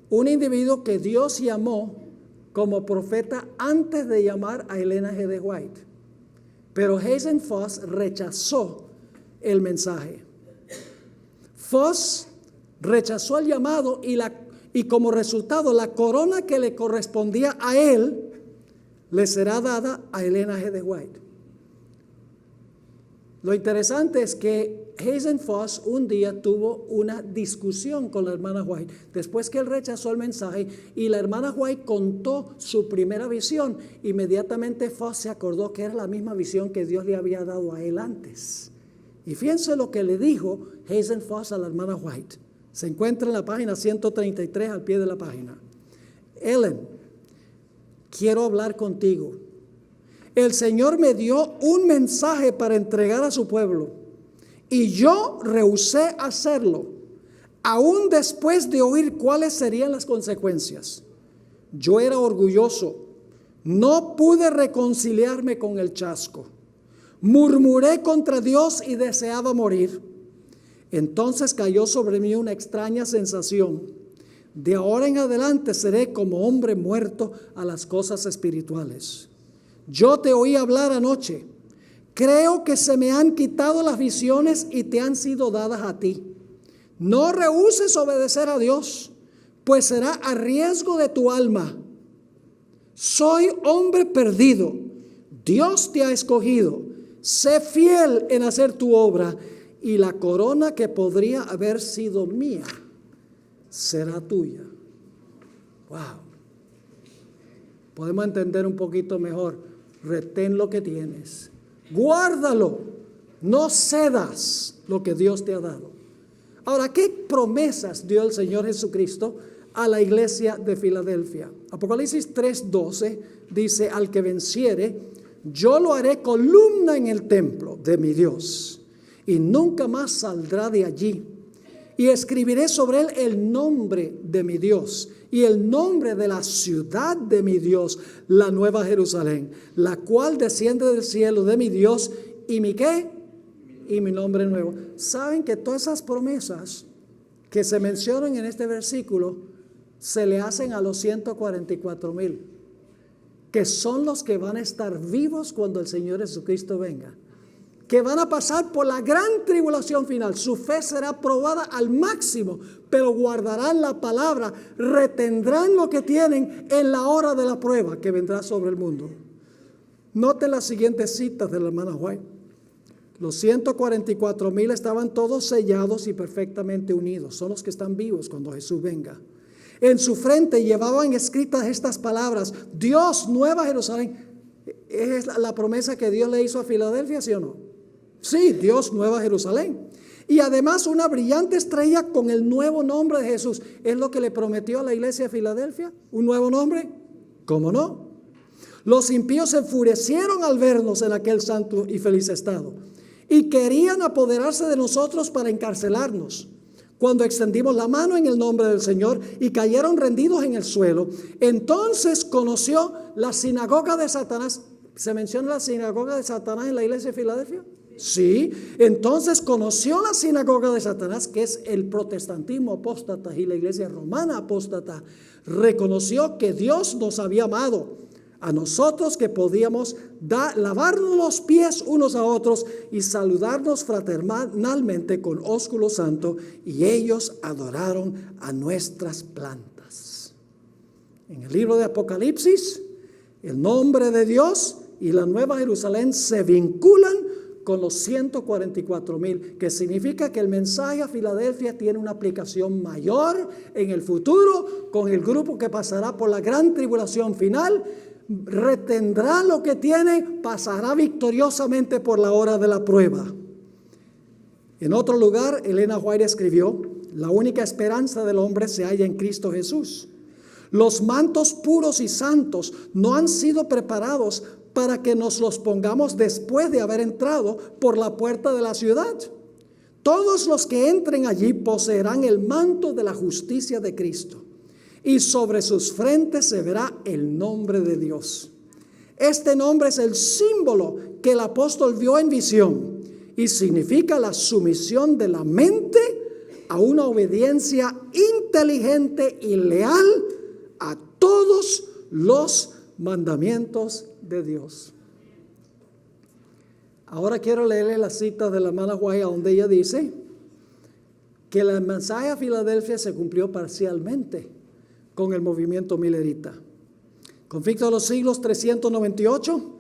Speaker 1: un individuo que Dios llamó como profeta antes de llamar a Elena G. de White. Pero Hazen Foss rechazó el mensaje. Foss rechazó el llamado y como resultado la corona que le correspondía a él le será dada a Elena G. de White. Lo interesante es que Hazen Foss un día tuvo una discusión con la hermana White después que él rechazó el mensaje y la hermana White contó su primera visión. Inmediatamente Foss se acordó que era la misma visión que Dios le había dado a él antes. Y fíjense lo que le dijo Hazen Foss a la hermana White. Se encuentra en la página 133 al pie de la página. Ellen, quiero hablar contigo. El Señor me dio un mensaje para entregar a su pueblo y yo rehusé hacerlo, aún después de oír cuáles serían las consecuencias. Yo era orgulloso, No pude reconciliarme con el chasco. Murmuré contra Dios y deseaba morir. Entonces cayó sobre mí una extraña sensación. De ahora en adelante seré como hombre muerto a las cosas espirituales. Yo te oí hablar anoche. Creo que se me han quitado las visiones y te han sido dadas a ti. No rehúses obedecer a Dios, pues será a riesgo de tu alma. Soy hombre perdido. Dios te ha escogido. Sé fiel en hacer tu obra y la corona que podría haber sido mía será tuya. Wow. Podemos entender un poquito mejor. Retén lo que tienes. Guárdalo. No cedas lo que Dios te ha dado. Ahora, ¿qué promesas dio el Señor Jesucristo a la iglesia de Filadelfia? Apocalipsis 3:12 dice: al que venciere, yo lo haré columna en el templo de mi Dios, y nunca más saldrá de allí. Y escribiré sobre él el nombre de mi Dios y el nombre de la ciudad de mi Dios, la nueva Jerusalén, la cual desciende del cielo de mi Dios, y mi ¿qué? Y mi nombre nuevo. ¿Saben que todas esas promesas que se mencionan en este versículo se le hacen a los 144,000, que son los que van a estar vivos cuando el Señor Jesucristo venga, que van a pasar por la gran tribulación final? Su fe será probada al máximo, pero guardarán la palabra, retendrán lo que tienen en la hora de la prueba que vendrá sobre el mundo. Noten las siguientes citas de la hermana White. Los 144,000 estaban todos sellados y perfectamente unidos. Son los que están vivos cuando Jesús venga. En su frente llevaban escritas estas palabras: Dios, nueva Jerusalén. ¿Es la promesa que Dios le hizo a Filadelfia, sí o no? Sí, Dios, nueva Jerusalén. Y además una brillante estrella con el nuevo nombre de Jesús. ¿Es lo que le prometió a la iglesia de Filadelfia? ¿Un nuevo nombre? ¿Cómo no? Los impíos se enfurecieron al vernos en aquel santo y feliz estado, y querían apoderarse de nosotros para encarcelarnos. Cuando extendimos la mano en el nombre del Señor y cayeron rendidos en el suelo, entonces conoció la sinagoga de Satanás. ¿Se menciona la sinagoga de Satanás en la iglesia de Filadelfia? Sí. Entonces conoció la sinagoga de Satanás, que es el protestantismo apóstata y la iglesia romana apóstata. Reconoció que Dios nos había amado a nosotros, que podíamos lavarnos los pies unos a otros y saludarnos fraternalmente con ósculo santo, y ellos adoraron a nuestras plantas. En el libro de Apocalipsis, el nombre de Dios y la nueva Jerusalén se vinculan con los 144,000, que significa que el mensaje a Filadelfia tiene una aplicación mayor en el futuro con el grupo que pasará por la gran tribulación final. Retendrá lo que tiene, pasará victoriosamente por la hora de la prueba. En otro lugar, Elena White escribió: la única esperanza del hombre se halla en Cristo Jesús. Los mantos puros y santos no han sido preparados para que nos los pongamos después de haber entrado por la puerta de la ciudad. Todos los que entren allí poseerán el manto de la justicia de Cristo, y sobre sus frentes se verá el nombre de Dios. Este nombre es el símbolo que el apóstol vio en visión y significa la sumisión de la mente a una obediencia inteligente y leal a todos los mandamientos de Dios. Ahora quiero leerle la cita de la hermana White, donde ella dice que el mensaje a Filadelfia se cumplió parcialmente con el movimiento milerita. Conflicto de los siglos 398,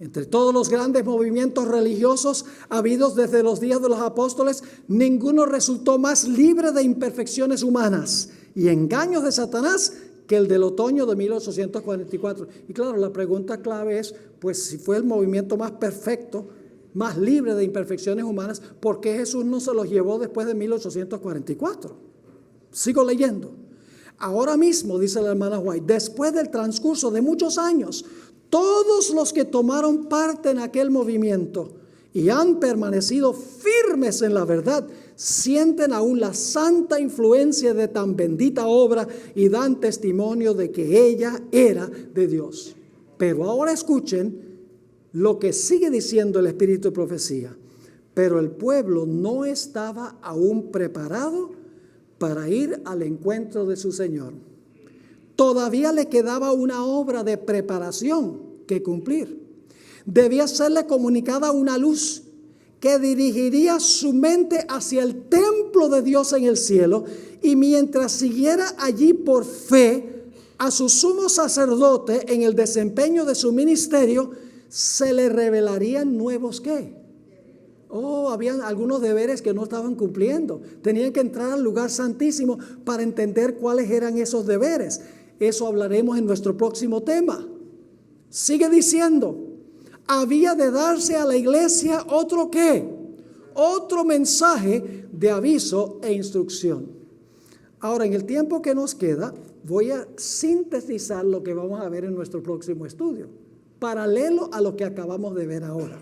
Speaker 1: entre todos los grandes movimientos religiosos habidos desde los días de los apóstoles, ninguno resultó más libre de imperfecciones humanas y engaños de Satanás que el del otoño de 1844. Y claro, la pregunta clave es, pues si fue el movimiento más perfecto, más libre de imperfecciones humanas, ¿por qué Jesús no se los llevó después de 1844? Sigo leyendo. Ahora mismo, dice la hermana White, después del transcurso de muchos años, todos los que tomaron parte en aquel movimiento y han permanecido firmes en la verdad, sienten aún la santa influencia de tan bendita obra y dan testimonio de que ella era de Dios. Pero ahora escuchen lo que sigue diciendo el espíritu de profecía. Pero el pueblo no estaba aún preparado para ir al encuentro de su Señor. Todavía le quedaba una obra de preparación que cumplir. Debía serle comunicada una luz que dirigiría su mente hacia el templo de Dios en el cielo, y mientras siguiera allí por fe a su sumo sacerdote en el desempeño de su ministerio, se le revelarían nuevos ¿qué? Habían algunos deberes que no estaban cumpliendo. Tenían que entrar al lugar santísimo para entender cuáles eran esos deberes. Eso hablaremos en nuestro próximo tema. Sigue diciendo, había de darse a la iglesia otro ¿qué? Otro mensaje de aviso e instrucción. Ahora, en el tiempo que nos queda, voy a sintetizar lo que vamos a ver en nuestro próximo estudio, paralelo a lo que acabamos de ver ahora.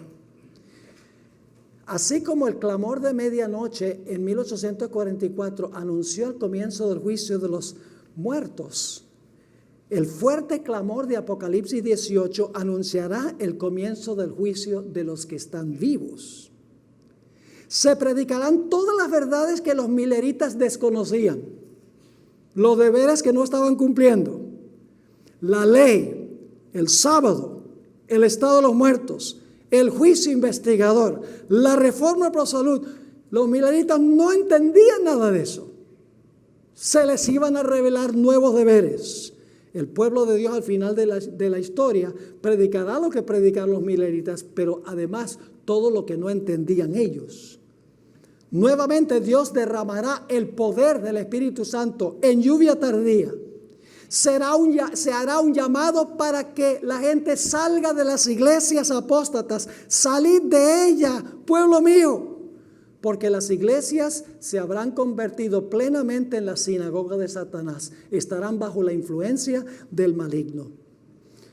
Speaker 1: Así como el clamor de medianoche en 1844 anunció el comienzo del juicio de los muertos, el fuerte clamor de Apocalipsis 18 anunciará el comienzo del juicio de los que están vivos. Se predicarán todas las verdades que los mileritas desconocían, los deberes que no estaban cumpliendo, la ley, el sábado, el estado de los muertos, el juicio investigador, la reforma pro salud. Los mileritas no entendían nada de eso. Se les iban a revelar nuevos deberes. El pueblo de Dios al final de la historia predicará lo que predicaron los mileritas, pero además todo lo que no entendían ellos. Nuevamente Dios derramará el poder del Espíritu Santo en lluvia tardía. Se hará un llamado para que la gente salga de las iglesias apóstatas. Salid de ella, pueblo mío, porque las iglesias se habrán convertido plenamente en la sinagoga de Satanás. Estarán bajo la influencia del maligno.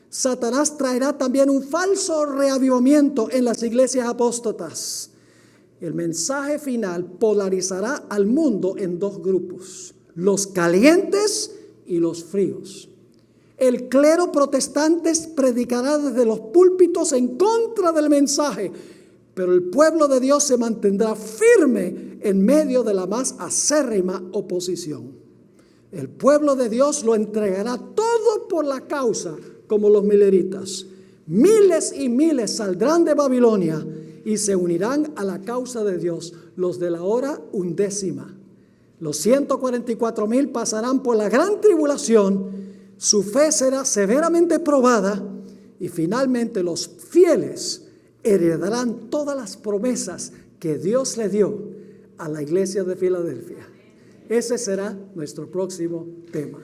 Speaker 1: Satanás traerá también un falso reavivamiento en las iglesias apóstatas. El mensaje final polarizará al mundo en dos grupos: los calientes y los fríos. El clero protestante predicará desde los púlpitos en contra del mensaje, pero el pueblo de Dios se mantendrá firme en medio de la más acérrima oposición. El pueblo de Dios lo entregará todo por la causa, como los mileritas. Miles y miles saldrán de Babilonia y se unirán a la causa de Dios, los de la hora undécima. Los 144,000 pasarán por la gran tribulación, su fe será severamente probada y finalmente los fieles heredarán todas las promesas que Dios le dio a la iglesia de Filadelfia. Ese será nuestro próximo tema.